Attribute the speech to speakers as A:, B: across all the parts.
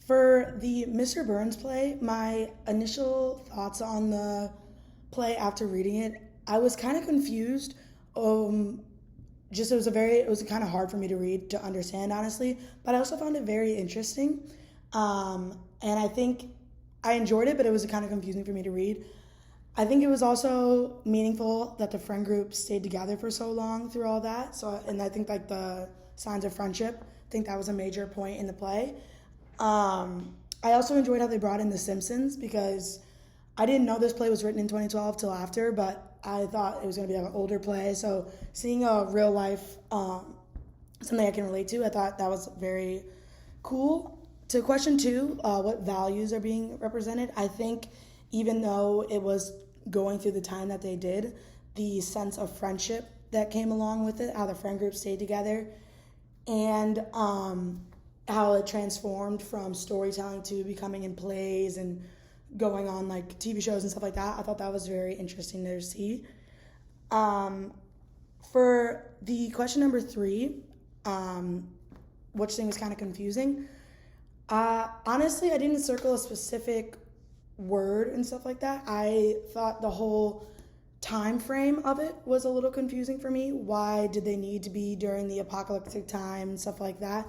A: For the Mr. Burns play, my initial thoughts on the play after reading it, I was kind of confused. Um, just it was kind of hard for me to read to understand honestly, but I also found it very interesting. And I think I enjoyed it, but it was kind of confusing for me to read. I think it was also meaningful that the friend group stayed together for so long through all that. So, and I think like the signs of friendship, I think that was a major point in the play. I also enjoyed how they brought in The Simpsons because I didn't know this play was written in 2012 till after, but I thought it was going to be like an older play. So seeing a real life, something I can relate to, I thought that was very cool. To question two, what values are being represented? I think even though it was going through the time that they did, the sense of friendship that came along with it, how the friend group stayed together, and how it transformed from storytelling to becoming in plays and going on like TV shows and stuff like that. I thought that was very interesting to see. Um, for the question number three, which thing was kind of confusing. Honestly, I didn't circle a specific word and stuff like that. I thought the whole time frame of it was a little confusing for me. Why did they need to be during the apocalyptic time and stuff like that?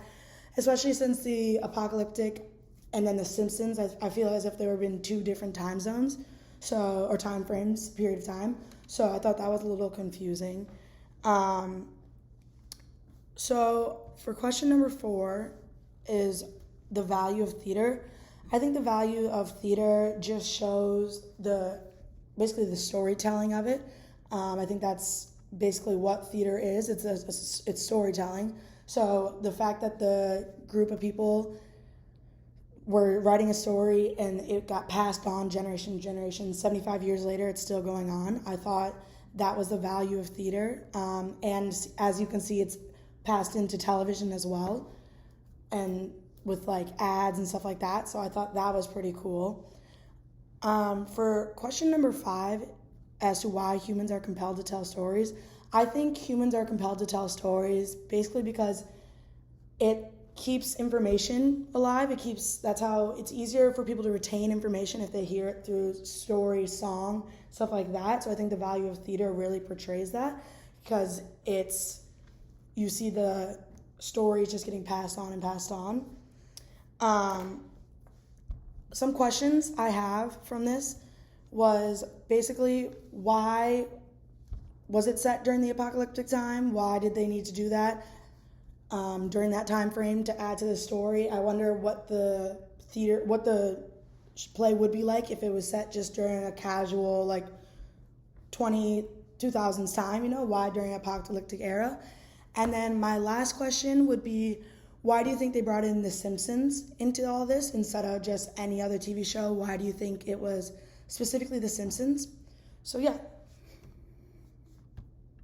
A: Especially since the apocalyptic and then the Simpsons, I feel as if there have been two different time zones, so or time frames, period of time. So I thought that was a little confusing. Um, so for question number four is the value of theater. I think the value of theater just shows the basically the storytelling of it. I think that's basically what theater is. It's storytelling. So the fact that the group of people were writing a story and it got passed on generation to generation, 75 years later, it's still going on. I thought that was the value of theater. And as you can see, it's passed into television as well, and with like ads and stuff like that. So I thought that was pretty cool. For question number five, as to why humans are compelled to tell stories, I think humans are compelled to tell stories basically because it keeps information alive. That's how it's easier for people to retain information if they hear it through story, song, stuff like that. So I think the value of theater really portrays that because you see the stories just getting passed on and passed on. Some questions I have from this was basically why was it set during the apocalyptic time? Why did they need to do that during that time frame to add to the story? I wonder what the play would be like if it was set just during a casual like 2000s time. Why during apocalyptic era? And then my last question would be, why do you think they brought in The Simpsons into all this instead of just any other TV show? Why do you think it was specifically The Simpsons? So yeah,